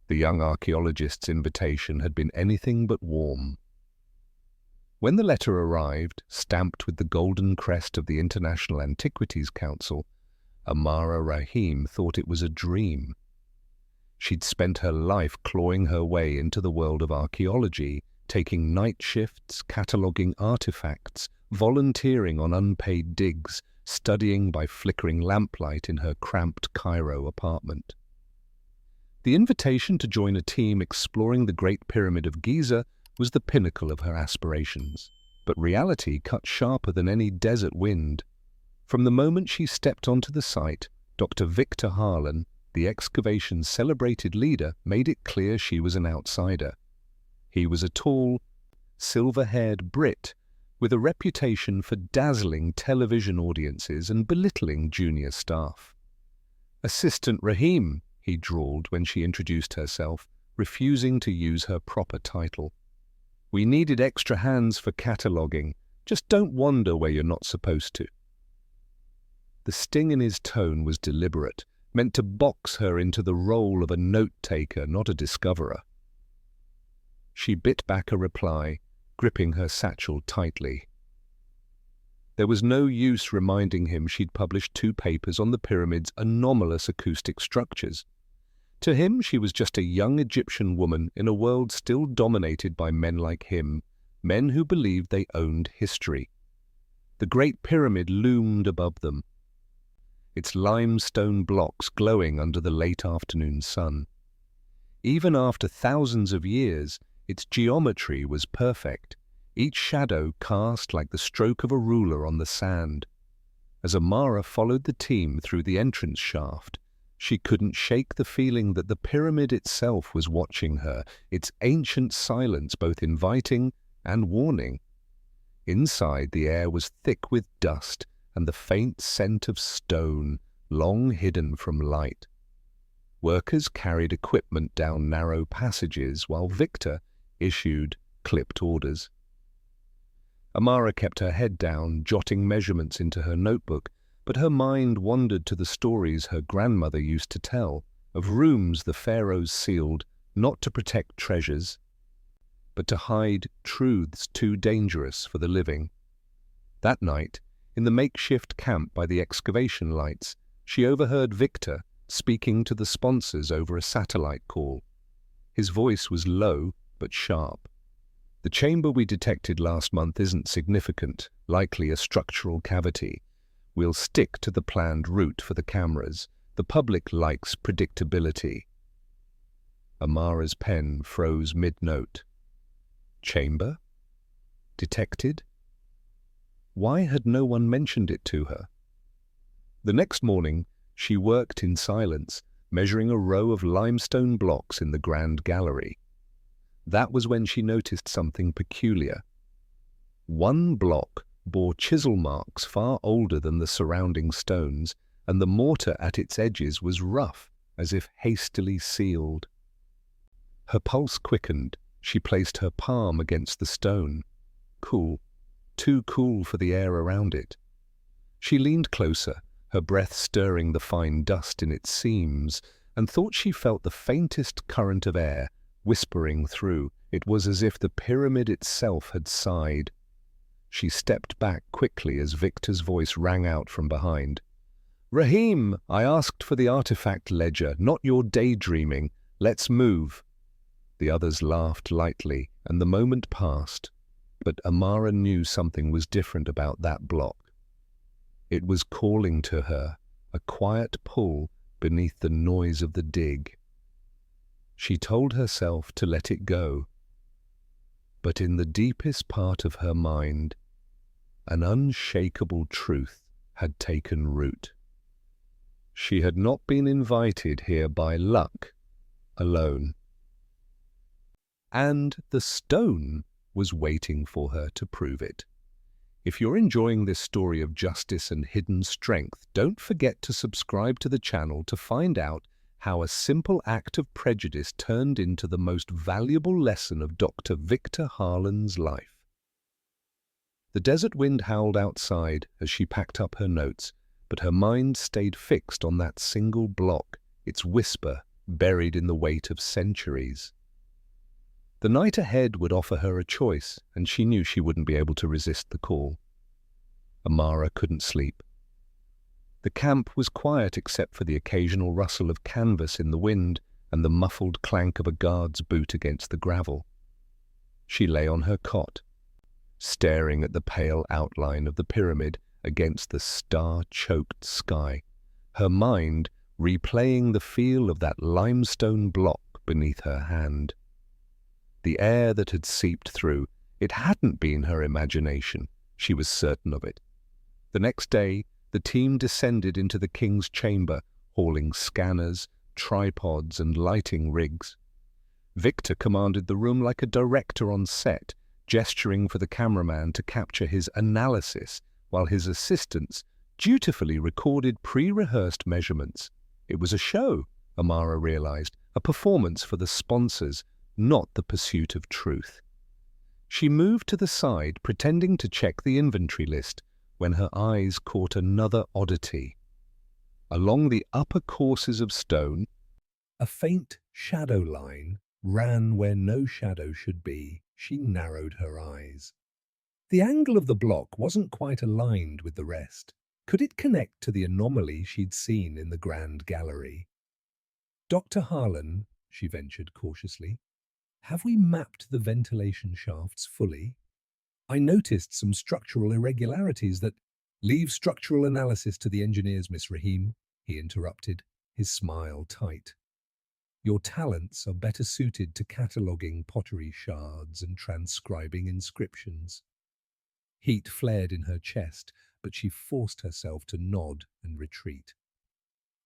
The young archaeologist's invitation had been anything but warm. When the letter arrived, stamped with the golden crest of the International Antiquities Council, Amara Rahim thought it was a dream. She'd spent her life clawing her way into the world of archaeology, taking night shifts, cataloguing artifacts, volunteering on unpaid digs, studying by flickering lamplight in her cramped Cairo apartment. The invitation to join a team exploring the Great Pyramid of Giza was the pinnacle of her aspirations, but reality cut sharper than any desert wind. From the moment she stepped onto the site, Dr. Victor Harlan, the excavation's celebrated leader, made it clear she was an outsider. He was a tall, silver-haired Brit with a reputation for dazzling television audiences and belittling junior staff. "Assistant Rahim," he drawled when she introduced herself, refusing to use her proper title. "We needed extra hands for cataloguing. Just don't wander where you're not supposed to." The sting in his tone was deliberate, meant to box her into the role of a note-taker, not a discoverer. She bit back a reply, gripping her satchel tightly. There was no use reminding him she'd published 2 papers on the pyramid's anomalous acoustic structures. To him, she was just a young Egyptian woman in a world still dominated by men like him, men who believed they owned history. The Great Pyramid loomed above them, its limestone blocks glowing under the late afternoon sun. Even after thousands of years, its geometry was perfect, each shadow cast like the stroke of a ruler on the sand. As Amara followed the team through the entrance shaft, she couldn't shake the feeling that the pyramid itself was watching her, its ancient silence both inviting and warning. Inside, the air was thick with dust and the faint scent of stone, long hidden from light. Workers carried equipment down narrow passages, while Victor issued clipped orders. Amara kept her head down, jotting measurements into her notebook, but her mind wandered to the stories her grandmother used to tell, of rooms the pharaohs sealed not to protect treasures, but to hide truths too dangerous for the living. That night, in the makeshift camp by the excavation lights, she overheard Victor speaking to the sponsors over a satellite call. His voice was low but sharp. "The chamber we detected last month isn't significant, likely a structural cavity. We'll stick to the planned route for the cameras. The public likes predictability." Amara's pen froze mid-note. Chamber? Detected? Why had no one mentioned it to her? The next morning, she worked in silence, measuring a row of limestone blocks in the grand gallery. That was when she noticed something peculiar. One block bore chisel marks far older than the surrounding stones, and the mortar at its edges was rough, as if hastily sealed. Her pulse quickened. She placed her palm against the stone. Cool. Too cool for the air around it. She leaned closer, her breath stirring the fine dust in its seams, and thought she felt the faintest current of air whispering through. It was as if the pyramid itself had sighed. She stepped back quickly as Victor's voice rang out from behind. "Rahim, I asked for the artifact ledger, not your daydreaming. Let's move." The others laughed lightly, and the moment passed. But Amara knew something was different about that block. It was calling to her, a quiet pull beneath the noise of the dig. She told herself to let it go. But in the deepest part of her mind, an unshakable truth had taken root. She had not been invited here by luck alone. And the stone was waiting for her to prove it. If you're enjoying this story of justice and hidden strength, don't forget to subscribe to the channel to find out how a simple act of prejudice turned into the most valuable lesson of Dr. Victor Harlan's life. The desert wind howled outside as she packed up her notes, but her mind stayed fixed on that single block, its whisper buried in the weight of centuries. The night ahead would offer her a choice, and she knew she wouldn't be able to resist the call. Amara couldn't sleep. The camp was quiet except for the occasional rustle of canvas in the wind and the muffled clank of a guard's boot against the gravel. She lay on her cot, staring at the pale outline of the pyramid against the star-choked sky, her mind replaying the feel of that limestone block beneath her hand. The air that had seeped through, it hadn't been her imagination, she was certain of it. The next day, the team descended into the king's chamber, hauling scanners, tripods, and lighting rigs. Victor commanded the room like a director on set, gesturing for the cameraman to capture his analysis, while his assistants dutifully recorded pre-rehearsed measurements. It was a show, Amara realized, a performance for the sponsors, not the pursuit of truth. She moved to the side, pretending to check the inventory list, when her eyes caught another oddity. Along the upper courses of stone, a faint shadow line ran where no shadow should be. She narrowed her eyes. The angle of the block wasn't quite aligned with the rest. Could it connect to the anomaly she'd seen in the Grand Gallery? "Dr. Harlan," she ventured cautiously, "have we mapped the ventilation shafts fully? I noticed some structural irregularities that—" "Leave structural analysis to the engineers, Miss Rahim," he interrupted, his smile tight. "Your talents are better suited to cataloguing pottery shards and transcribing inscriptions." Heat flared in her chest, but she forced herself to nod and retreat.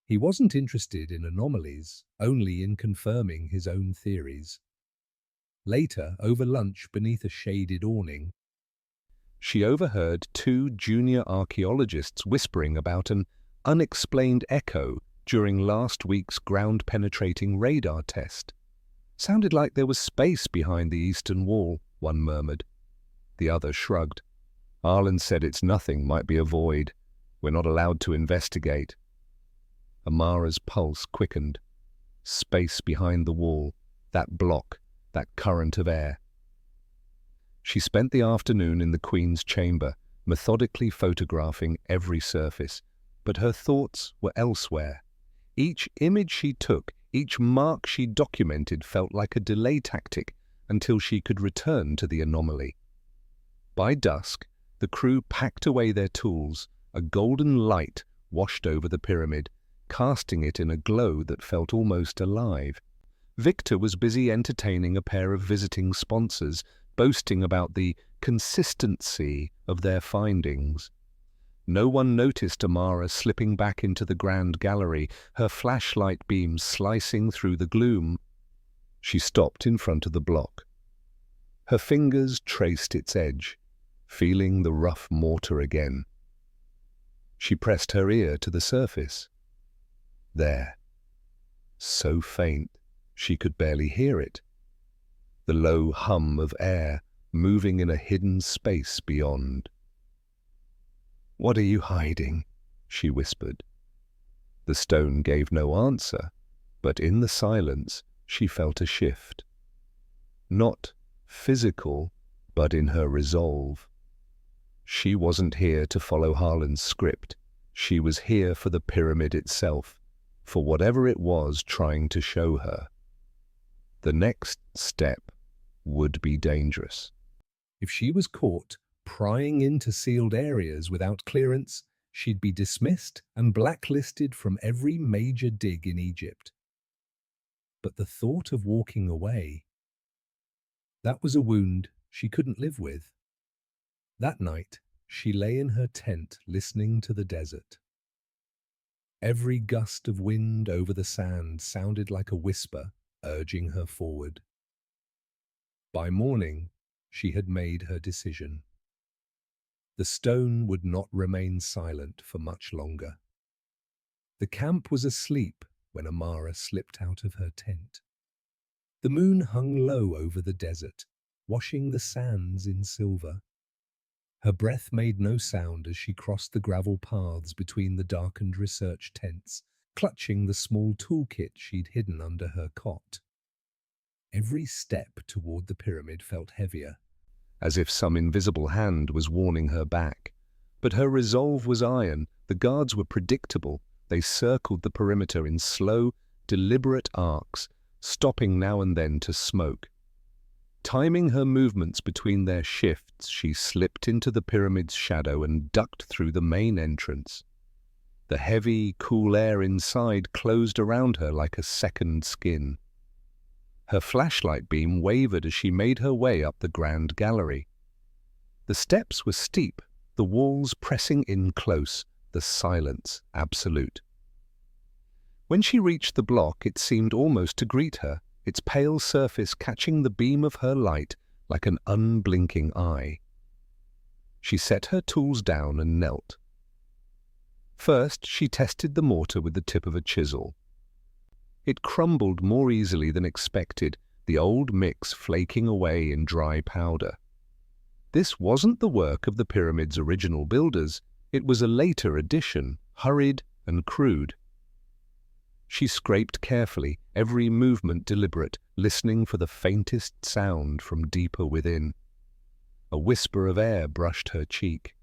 He wasn't interested in anomalies, only in confirming his own theories. Later, over lunch beneath a shaded awning, she overheard two junior archaeologists whispering about an unexplained echo during last week's ground-penetrating radar test. "Sounded like there was space behind the eastern wall," one murmured. The other shrugged. "Harlan said it's nothing, might be a void. We're not allowed to investigate." Amara's pulse quickened. Space behind the wall, that block, that current of air. She spent the afternoon in the Queen's chamber, methodically photographing every surface, but her thoughts were elsewhere. Each image she took, each mark she documented felt like a delay tactic until she could return to the anomaly. By dusk, the crew packed away their tools. A golden light washed over the pyramid, casting it in a glow that felt almost alive. Victor was busy entertaining a pair of visiting sponsors, boasting about the consistency of their findings. No one noticed Amara slipping back into the Grand Gallery, her flashlight beams slicing through the gloom. She stopped in front of the block. Her fingers traced its edge, feeling the rough mortar again. She pressed her ear to the surface. There. So faint, she could barely hear it. The low hum of air moving in a hidden space beyond. "What are you hiding?" she whispered. The stone gave no answer, but in the silence she felt a shift. Not physical, but in her resolve. She wasn't here to follow Harlan's script. She was here for the pyramid itself, for whatever it was trying to show her. The next step would be dangerous. If she was caught prying into sealed areas without clearance, she'd be dismissed and blacklisted from every major dig in Egypt. But the thought of walking away, that was a wound she couldn't live with. That night, she lay in her tent listening to the desert. Every gust of wind over the sand sounded like a whisper urging her forward. By morning, she had made her decision. The stone would not remain silent for much longer. The camp was asleep when Amara slipped out of her tent. The moon hung low over the desert, washing the sands in silver. Her breath made no sound as she crossed the gravel paths between the darkened research tents, clutching the small toolkit she'd hidden under her cot. Every step toward the pyramid felt heavier, as if some invisible hand was warning her back. But her resolve was iron. The guards were predictable. They circled the perimeter in slow, deliberate arcs, stopping now and then to smoke. Timing her movements between their shifts, she slipped into the pyramid's shadow and ducked through the main entrance. The heavy, cool air inside closed around her like a second skin. Her flashlight beam wavered as she made her way up the grand gallery. The steps were steep, the walls pressing in close, the silence absolute. When she reached the block, it seemed almost to greet her, its pale surface catching the beam of her light like an unblinking eye. She set her tools down and knelt. First, she tested the mortar with the tip of a chisel. It crumbled more easily than expected, the old mix flaking away in dry powder. This wasn't the work of the pyramid's original builders. It was a later addition, hurried and crude. She scraped carefully, every movement deliberate, listening for the faintest sound from deeper within. A whisper of air brushed her cheek.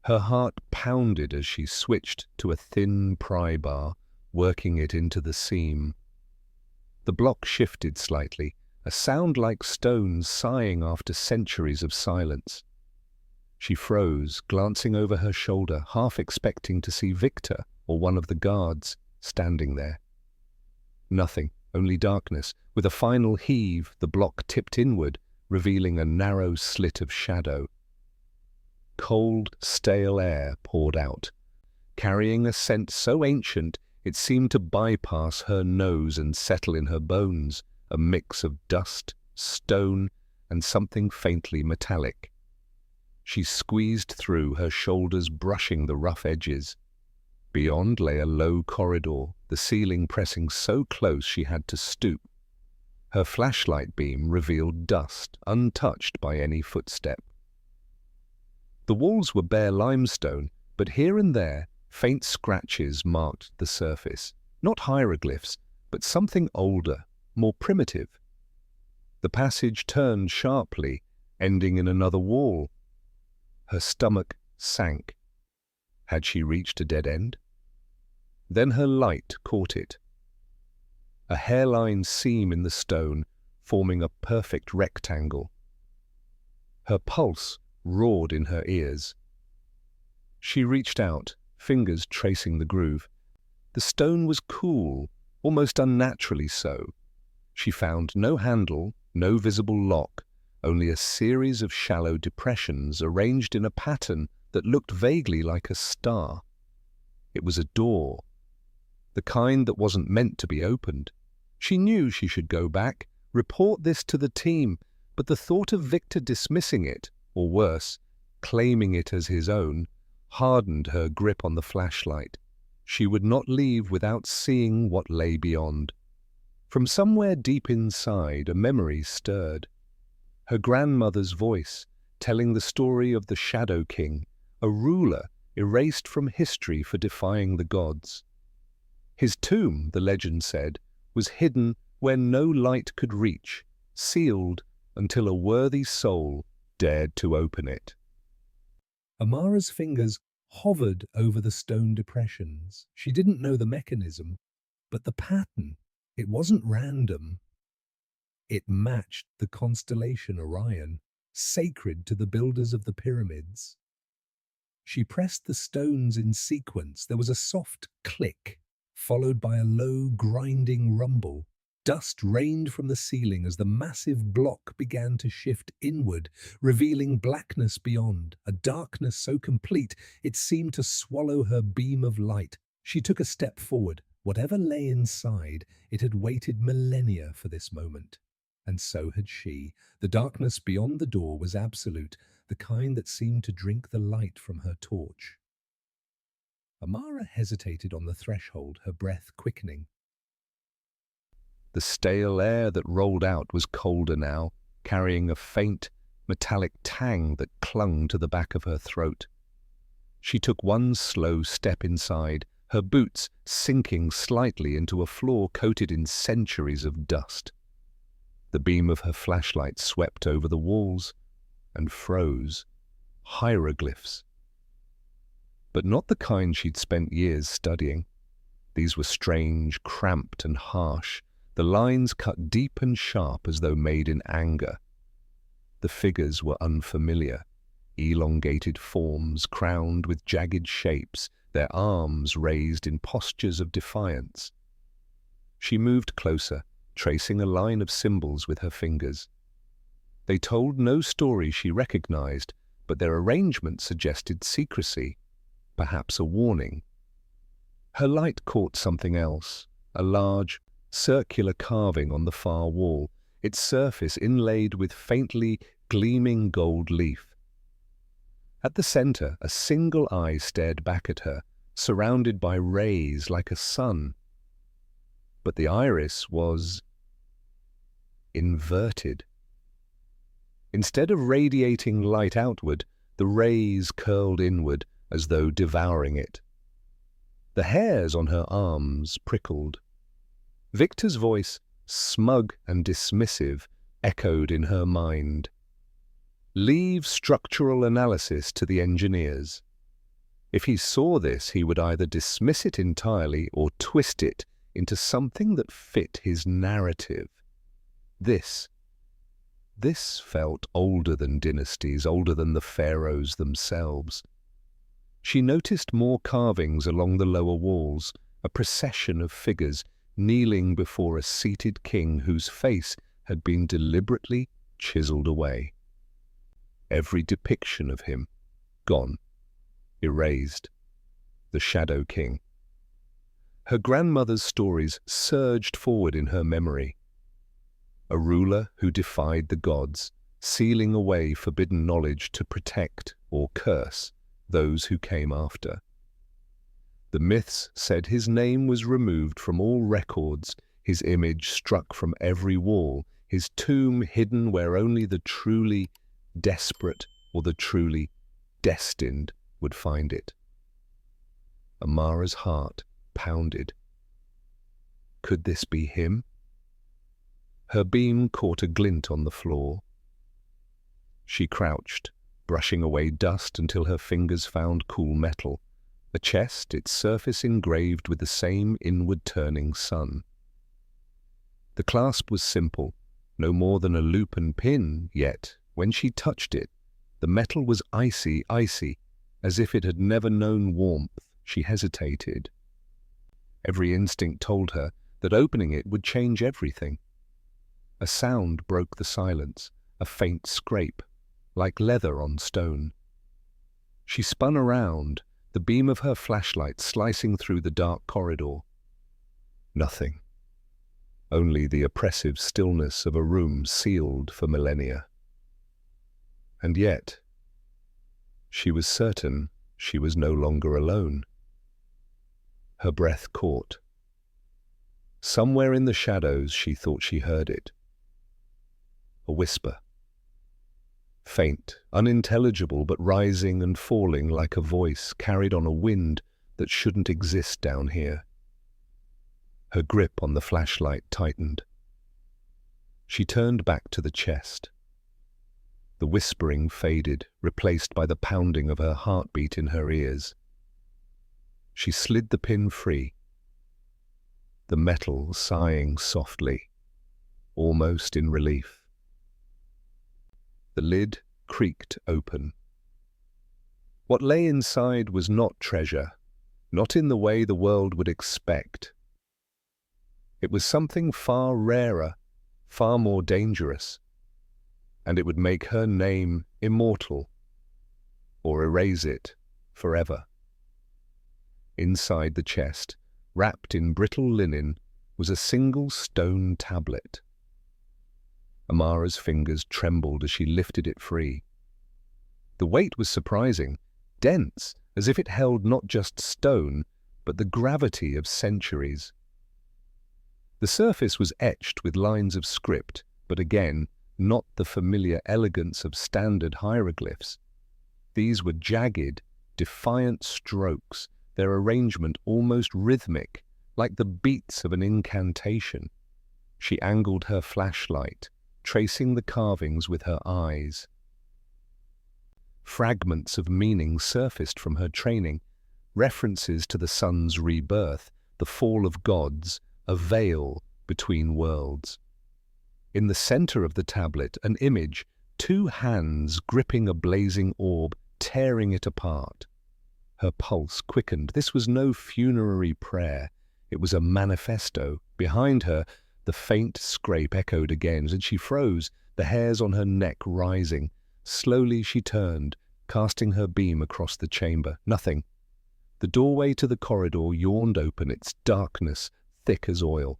Her heart pounded as she switched to a thin pry bar, working it into the seam. The block shifted slightly, a sound like stones sighing after centuries of silence. She froze, glancing over her shoulder, half expecting to see Victor or one of the guards standing there. Nothing, only darkness. With a final heave, the block tipped inward, revealing a narrow slit of shadow. Cold, stale air poured out, carrying a scent so ancient it seemed to bypass her nose and settle in her bones, a mix of dust, stone, and something faintly metallic. She squeezed through, her shoulders brushing the rough edges. Beyond lay a low corridor, the ceiling pressing so close she had to stoop. Her flashlight beam revealed dust, untouched by any footstep. The walls were bare limestone, but here and there, faint scratches marked the surface. Not hieroglyphs, but something older, more primitive. The passage turned sharply, ending in another wall. Her stomach sank. Had she reached a dead end? Then her light caught it. A hairline seam in the stone, forming a perfect rectangle. Her pulse roared in her ears. She reached out, fingers tracing the groove. The stone was cool, almost unnaturally so. She found no handle, no visible lock, only a series of shallow depressions arranged in a pattern that looked vaguely like a star. It was a door, the kind that wasn't meant to be opened. She knew she should go back, report this to the team, but the thought of Victor dismissing it, or worse, claiming it as his own, hardened her grip on the flashlight. She would not leave without seeing what lay beyond. From somewhere deep inside, a memory stirred. Her grandmother's voice, telling the story of the Shadow King, a ruler erased from history for defying the gods. His tomb, the legend said, was hidden where no light could reach, sealed until a worthy soul dared to open it. Amara's fingers hovered over the stone depressions. She didn't know the mechanism, but the pattern, it wasn't random. It matched the constellation Orion, sacred to the builders of the pyramids. She pressed the stones in sequence. There was a soft click, followed by a low, grinding rumble. Dust rained from the ceiling as the massive block began to shift inward, revealing blackness beyond, a darkness so complete it seemed to swallow her beam of light. She took a step forward. Whatever lay inside, it had waited millennia for this moment. And so had she. The darkness beyond the door was absolute, the kind that seemed to drink the light from her torch. Amara hesitated on the threshold, her breath quickening. The stale air that rolled out was colder now, carrying a faint, metallic tang that clung to the back of her throat. She took one slow step inside, her boots sinking slightly into a floor coated in centuries of dust. The beam of her flashlight swept over the walls and froze. Hieroglyphs. But not the kind she'd spent years studying. These were strange, cramped and harsh, the lines cut deep and sharp as though made in anger. The figures were unfamiliar, elongated forms crowned with jagged shapes, their arms raised in postures of defiance. She moved closer, tracing a line of symbols with her fingers. They told no story she recognized, but their arrangement suggested secrecy, perhaps a warning. Her light caught something else, a large, circular carving on the far wall, its surface inlaid with faintly gleaming gold leaf. At the center, a single eye stared back at her, surrounded by rays like a sun. But the iris was inverted. Instead of radiating light outward, the rays curled inward as though devouring it. The hairs on her arms prickled. Victor's voice, smug and dismissive, echoed in her mind. Leave structural analysis to the engineers. If he saw this, he would either dismiss it entirely or twist it into something that fit his narrative. This felt older than dynasties, older than the pharaohs themselves. She noticed more carvings along the lower walls, a procession of figures kneeling before a seated king whose face had been deliberately chiseled away. Every depiction of him, gone, erased. The Shadow King. Her grandmother's stories surged forward in her memory. A ruler who defied the gods, sealing away forbidden knowledge to protect or curse those who came after. The myths said his name was removed from all records, his image struck from every wall, his tomb hidden where only the truly desperate or the truly destined would find it. Amara's heart pounded. Could this be him? Her beam caught a glint on the floor. She crouched, brushing away dust until her fingers found cool metal, a chest, its surface engraved with the same inward-turning sun. The clasp was simple, no more than a loop and pin, yet, when she touched it, the metal was icy, as if it had never known warmth. She hesitated. Every instinct told her that opening it would change everything. A sound broke the silence, a faint scrape, like leather on stone. She spun around, the beam of her flashlight slicing through the dark corridor. Nothing. Only the oppressive stillness of a room sealed for millennia. And yet, she was certain she was no longer alone. Her breath caught. Somewhere in the shadows she thought she heard it. A whisper. Faint, unintelligible, but rising and falling like a voice carried on a wind that shouldn't exist down here. Her grip on the flashlight tightened. She turned back to the chest. The whispering faded, replaced by the pounding of her heartbeat in her ears. She slid the pin free, the metal sighing softly, almost in relief. The lid creaked open. What lay inside was not treasure, not in the way the world would expect. It was something far rarer, far more dangerous, and it would make her name immortal, or erase it forever. Inside the chest, wrapped in brittle linen, was a single stone tablet. Amara's fingers trembled as she lifted it free. The weight was surprising, dense, as if it held not just stone, but the gravity of centuries. The surface was etched with lines of script, but again, not the familiar elegance of standard hieroglyphs. These were jagged, defiant strokes, their arrangement almost rhythmic, like the beats of an incantation. She angled her flashlight, tracing the carvings with her eyes. Fragments of meaning surfaced from her training, references to the sun's rebirth, the fall of gods, a veil between worlds. In the center of the tablet, an image, two hands gripping a blazing orb, tearing it apart. Her pulse quickened. This was no funerary prayer. It was a manifesto. Behind her, the faint scrape echoed again, and she froze, the hairs on her neck rising. Slowly she turned, casting her beam across the chamber. Nothing. The doorway to the corridor yawned open, its darkness thick as oil.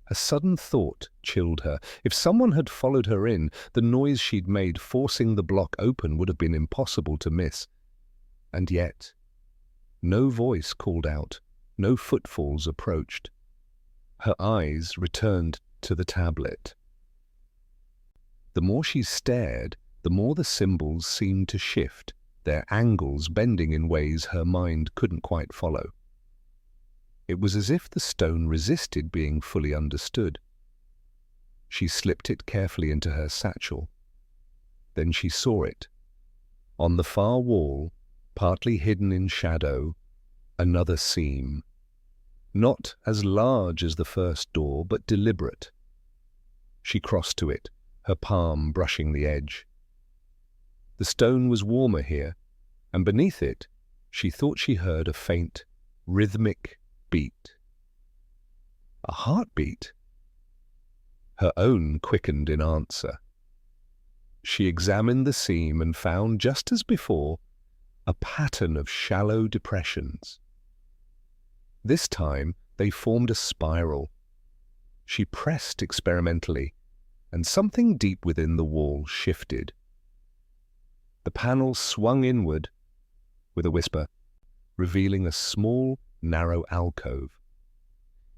A sudden thought chilled her. If someone had followed her in, the noise she'd made forcing the block open would have been impossible to miss. And yet, no voice called out, no footfalls approached. Her eyes returned to the tablet. The more she stared, the more the symbols seemed to shift, their angles bending in ways her mind couldn't quite follow. It was as if the stone resisted being fully understood. She slipped it carefully into her satchel. Then she saw it. On the far wall, partly hidden in shadow, another seam. Not as large as the first door, but deliberate. She crossed to it, her palm brushing the edge. The stone was warmer here, and beneath it, she thought she heard a faint, rhythmic beat. A heartbeat? Her own quickened in answer. She examined the seam and found, just as before, a pattern of shallow depressions. This time they formed a spiral. She pressed experimentally, and something deep within the wall shifted. The panel swung inward with a whisper, revealing a small, narrow alcove.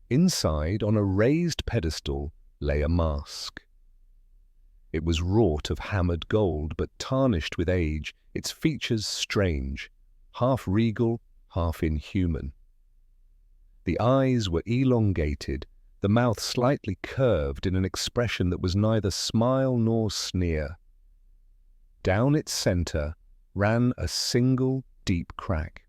Inside, on a raised pedestal, lay a mask. It was wrought of hammered gold, but tarnished with age, its features strange, half regal, half inhuman. The eyes were elongated, the mouth slightly curved in an expression that was neither smile nor sneer. Down its center ran a single deep crack.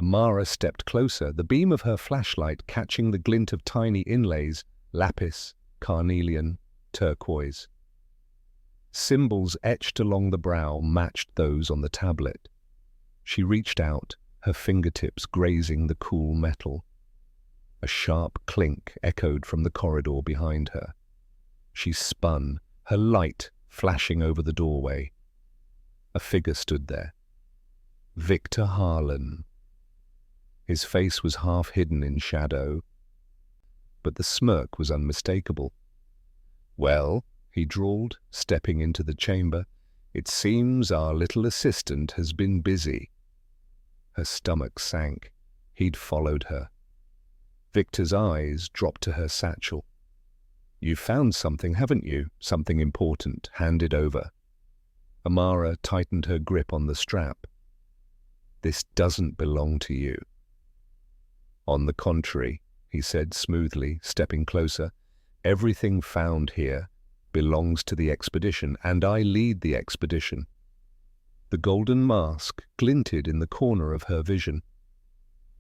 Amara stepped closer, the beam of her flashlight catching the glint of tiny inlays, lapis, carnelian, turquoise. Symbols etched along the brow matched those on the tablet. She reached out, her fingertips grazing the cool metal. A sharp clink echoed from the corridor behind her. She spun, her light flashing over the doorway. A figure stood there. Victor Harlan. His face was half hidden in shadow, but the smirk was unmistakable. "Well," he drawled, stepping into the chamber, "it seems our little assistant has been busy." Her stomach sank. He'd followed her. Victor's eyes dropped to her satchel. "You've found something, haven't you? Something important. Hand it over." Amara tightened her grip on the strap. "This doesn't belong to you." "On the contrary," he said smoothly, stepping closer, "everything found here belongs to the expedition, and I lead the expedition." The golden mask glinted in the corner of her vision.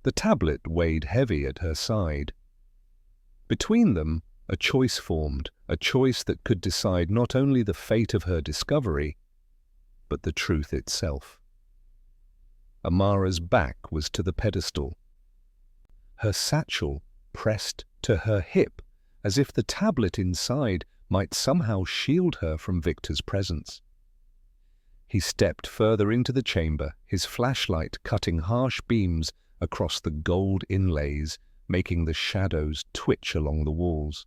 The tablet weighed heavy at her side. Between them, a choice formed, a choice that could decide not only the fate of her discovery, but the truth itself. Amara's back was to the pedestal. Her satchel pressed to her hip, as if the tablet inside might somehow shield her from Victor's presence. He stepped further into the chamber, his flashlight cutting harsh beams across the gold inlays, making the shadows twitch along the walls.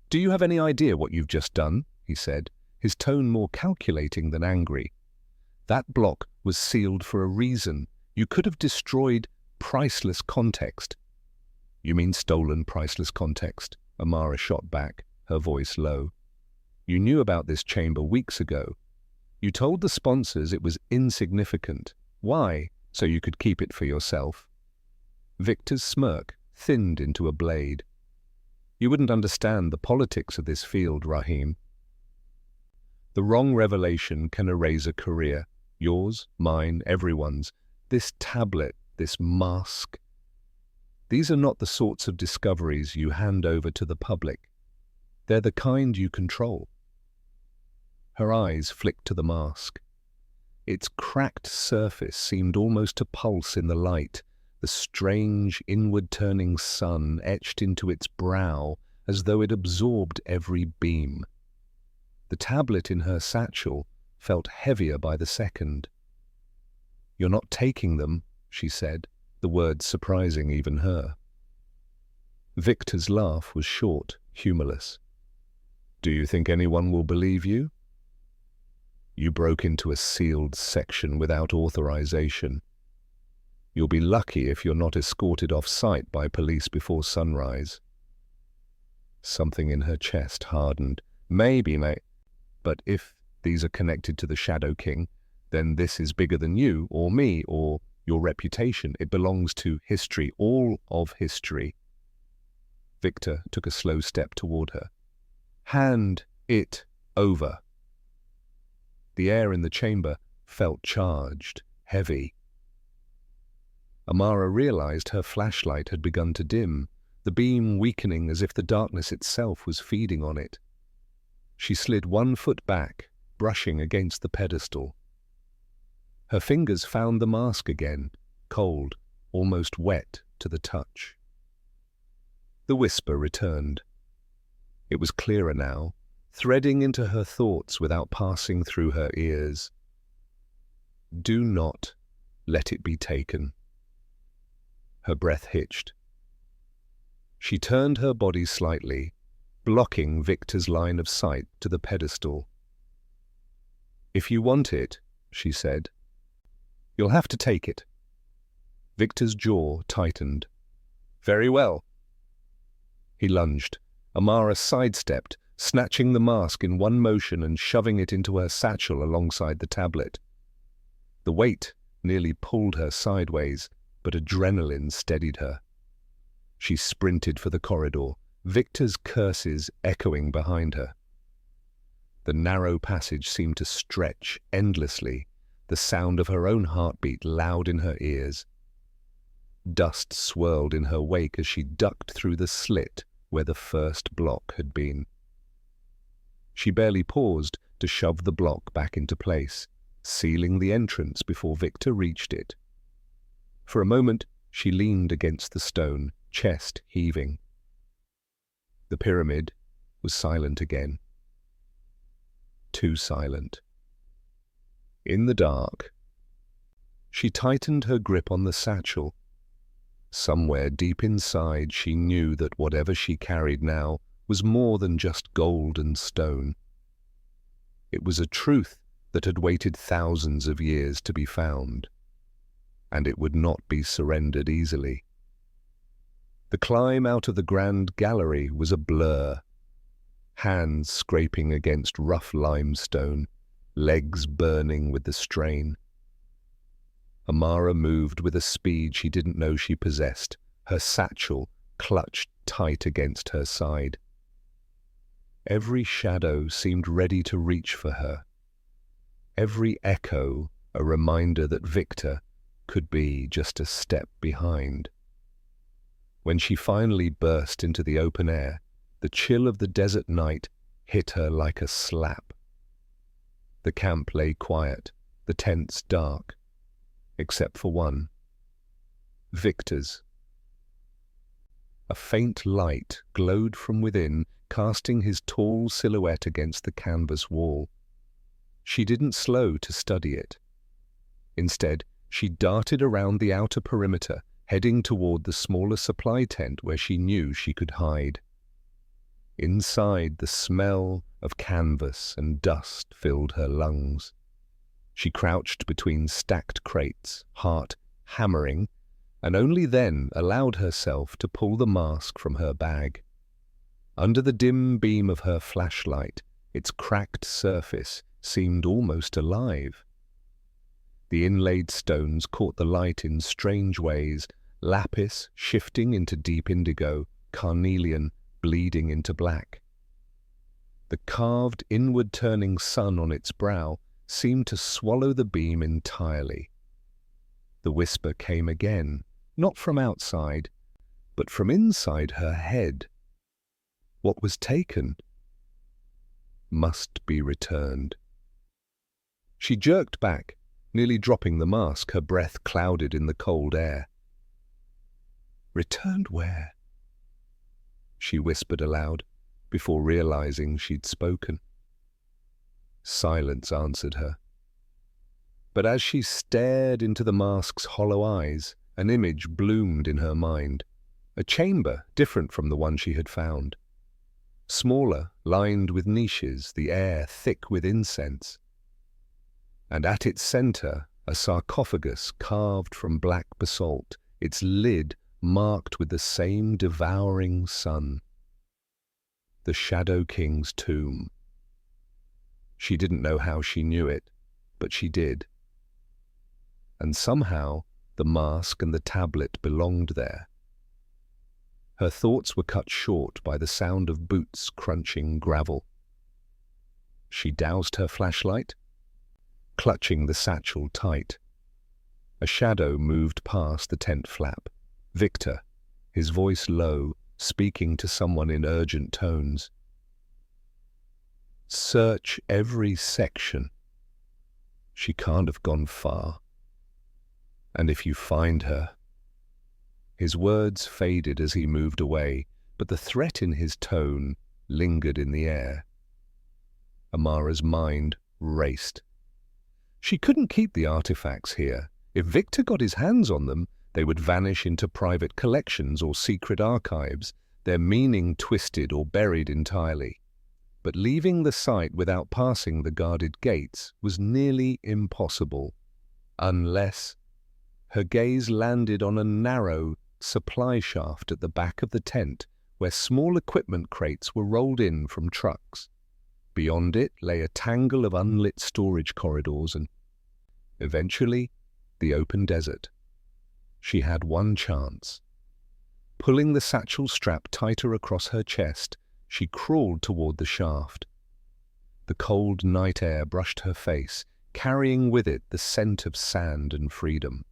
"Do you have any idea what you've just done?" he said, his tone more calculating than angry. "That block was sealed for a reason. You could have destroyed priceless context." "You mean stolen priceless context?" Amara shot back, her voice low. "You knew about this chamber weeks ago. You told the sponsors it was insignificant. Why? So you could keep it for yourself. Victor's smirk thinned into a blade. "You wouldn't understand the politics of this field, Rahim. The wrong revelation can erase a career. Yours, mine, everyone's. This tablet, this mask. These are not the sorts of discoveries you hand over to the public. They're the kind you control." Her eyes flicked to the mask. Its cracked surface seemed almost to pulse in the light, the strange, inward-turning sun etched into its brow as though it absorbed every beam. The tablet in her satchel felt heavier by the second. "You're not taking them," she said, the words surprising even her. Victor's laugh was short, humorless. "Do you think anyone will believe you? You broke into a sealed section without authorization. You'll be lucky if you're not escorted off-site by police before sunrise." Something in her chest hardened. "Maybe, mate. But if these are connected to the Shadow King, then this is bigger than you, or me, or your reputation. It belongs to history, all of history." Victor took a slow step toward her. "Hand it over." The air in the chamber felt charged, heavy. Amara realized her flashlight had begun to dim, the beam weakening as if the darkness itself was feeding on it. She slid 1 foot back, brushing against the pedestal. Her fingers found the mask again, cold, almost wet to the touch. The whisper returned. It was clearer now, threading into her thoughts without passing through her ears. "Do not let it be taken." Her breath hitched. She turned her body slightly, blocking Victor's line of sight to the pedestal. "If you want it," she said, "you'll have to take it." Victor's jaw tightened. "Very well." He lunged. Amara sidestepped, snatching the mask in one motion and shoving it into her satchel alongside the tablet. The weight nearly pulled her sideways, but adrenaline steadied her. She sprinted for the corridor, Victor's curses echoing behind her. The narrow passage seemed to stretch endlessly, the sound of her own heartbeat loud in her ears. Dust swirled in her wake as she ducked through the slit where the first block had been. She barely paused to shove the block back into place, sealing the entrance before Victor reached it. For a moment, she leaned against the stone, chest heaving. The pyramid was silent again. Too silent. In the dark, she tightened her grip on the satchel. Somewhere deep inside, she knew that whatever she carried now was more than just gold and stone. It was a truth that had waited thousands of years to be found, and it would not be surrendered easily. The climb out of the grand gallery was a blur, hands scraping against rough limestone, legs burning with the strain. Amara moved with a speed she didn't know she possessed, her satchel clutched tight against her side. Every shadow seemed ready to reach for her. Every echo a reminder that Victor could be just a step behind. When she finally burst into the open air, the chill of the desert night hit her like a slap. The camp lay quiet, the tents dark, except for one. Victor's. A faint light glowed from within, casting his tall silhouette against the canvas wall. She didn't slow to study it. Instead, she darted around the outer perimeter, heading toward the smaller supply tent where she knew she could hide. Inside, the smell of canvas and dust filled her lungs. She crouched between stacked crates, heart hammering, and only then allowed herself to pull the mask from her bag. Under the dim beam of her flashlight, its cracked surface seemed almost alive. The inlaid stones caught the light in strange ways, lapis shifting into deep indigo, carnelian bleeding into black. The carved, inward-turning sun on its brow seemed to swallow the beam entirely. The whisper came again, not from outside, but from inside her head. What was taken must be returned. She jerked back, nearly dropping the mask, her breath clouded in the cold air. "Returned where?" she whispered aloud, before realizing she'd spoken. Silence answered her. But as she stared into the mask's hollow eyes, an image bloomed in her mind, a chamber different from the one she had found. Smaller, lined with niches, the air thick with incense. And at its center, a sarcophagus carved from black basalt, its lid marked with the same devouring sun. The Shadow King's tomb. She didn't know how she knew it, but she did. And somehow the mask and the tablet belonged there. Her thoughts were cut short by the sound of boots crunching gravel. She doused her flashlight, clutching the satchel tight. A shadow moved past the tent flap. Victor, his voice low, speaking to someone in urgent tones. "Search every section. She can't have gone far. And if you find her..." His words faded as he moved away, but the threat in his tone lingered in the air. Amara's mind raced. She couldn't keep the artifacts here. If Victor got his hands on them, they would vanish into private collections or secret archives, their meaning twisted or buried entirely. But leaving the site without passing the guarded gates was nearly impossible, unless... Her gaze landed on a narrow supply shaft at the back of the tent where small equipment crates were rolled in from trucks. Beyond it lay a tangle of unlit storage corridors and, eventually, the open desert. She had one chance. Pulling the satchel strap tighter across her chest, she crawled toward the shaft. The cold night air brushed her face, carrying with it the scent of sand and freedom.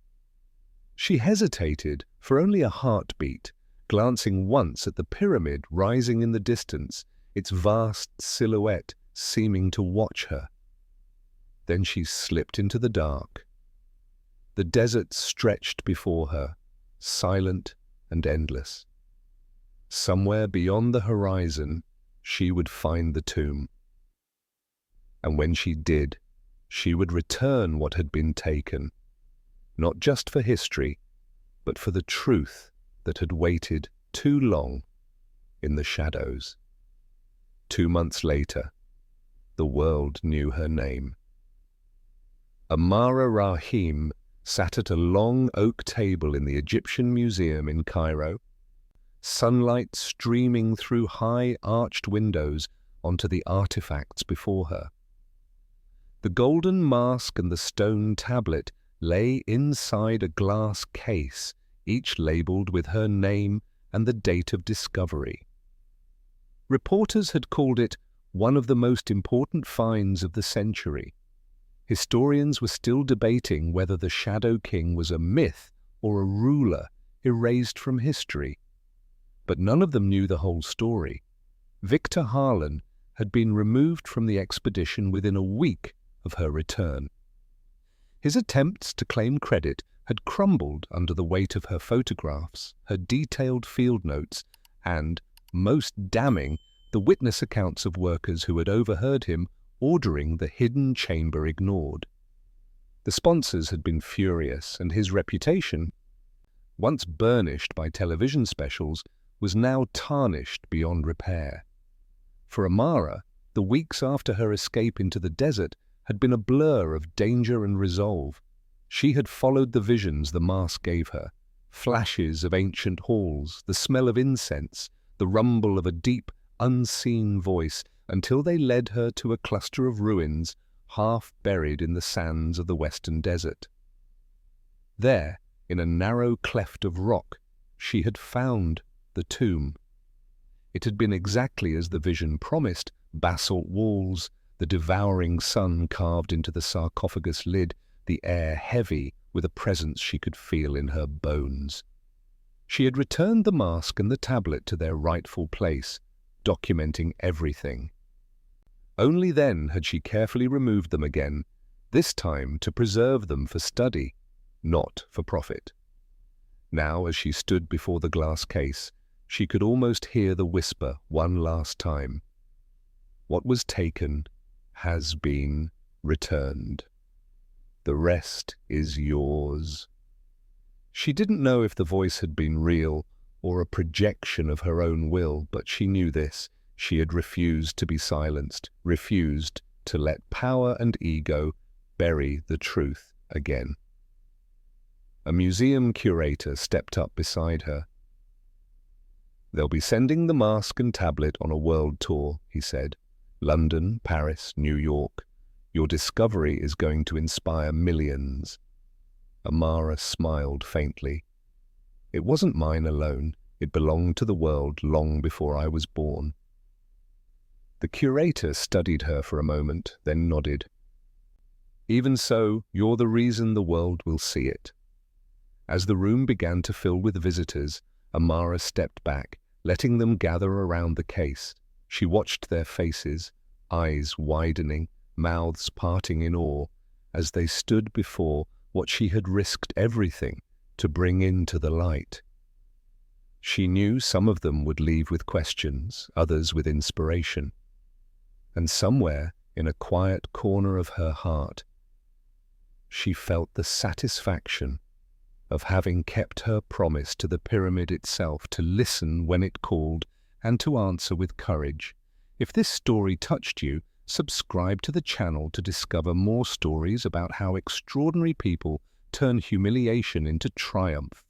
She hesitated for only a heartbeat, glancing once at the pyramid rising in the distance, its vast silhouette seeming to watch her. Then she slipped into the dark. The desert stretched before her, silent and endless. Somewhere beyond the horizon, she would find the tomb. And when she did, she would return what had been taken, not just for history, but for the truth that had waited too long in the shadows. 2 months later, the world knew her name. Amara Rahim sat at a long oak table in the Egyptian Museum in Cairo, sunlight streaming through high arched windows onto the artifacts before her. The golden mask and the stone tablet lay inside a glass case, each labeled with her name and the date of discovery. Reporters had called it one of the most important finds of the century. Historians were still debating whether the Shadow King was a myth or a ruler erased from history. But none of them knew the whole story. Victor Harlan had been removed from the expedition within a week of her return. His attempts to claim credit had crumbled under the weight of her photographs, her detailed field notes, and, most damning, the witness accounts of workers who had overheard him ordering the hidden chamber ignored. The sponsors had been furious, and his reputation, once burnished by television specials, was now tarnished beyond repair. For Amara, the weeks after her escape into the desert had been a blur of danger and resolve. She had followed the visions the mask gave her, flashes of ancient halls, the smell of incense, the rumble of a deep, unseen voice, until they led her to a cluster of ruins half buried in the sands of the western desert. There, In a narrow cleft of rock, she had found the tomb. It had been exactly as the vision promised: basalt walls, the devouring sun carved into the sarcophagus lid, the air heavy with a presence she could feel in her bones. She had returned the mask and the tablet to their rightful place, documenting everything. Only then had she carefully removed them again, this time to preserve them for study, not for profit. Now, as she stood before the glass case, she could almost hear the whisper one last time. What was taken has been returned. The rest is yours. She didn't know if the voice had been real or a projection of her own will, but she knew this. She had refused to be silenced, refused to let power and ego bury the truth again. A museum curator stepped up beside her. "They'll be sending the mask and tablet on a world tour," he said. "London, Paris, New York. Your discovery is going to inspire millions." Amara smiled faintly. "It wasn't mine alone. It belonged to the world long before I was born." The curator studied her for a moment, then nodded. "Even so, you're the reason the world will see it." As the room began to fill with visitors, Amara stepped back, letting them gather around the case. She watched their faces, eyes widening, mouths parting in awe, as they stood before what she had risked everything to bring into the light. She knew some of them would leave with questions, others with inspiration. And somewhere, in a quiet corner of her heart, she felt the satisfaction of having kept her promise to the pyramid itself, to listen when it called and to answer with courage. If this story touched you, subscribe to the channel to discover more stories about how extraordinary people turn humiliation into triumph.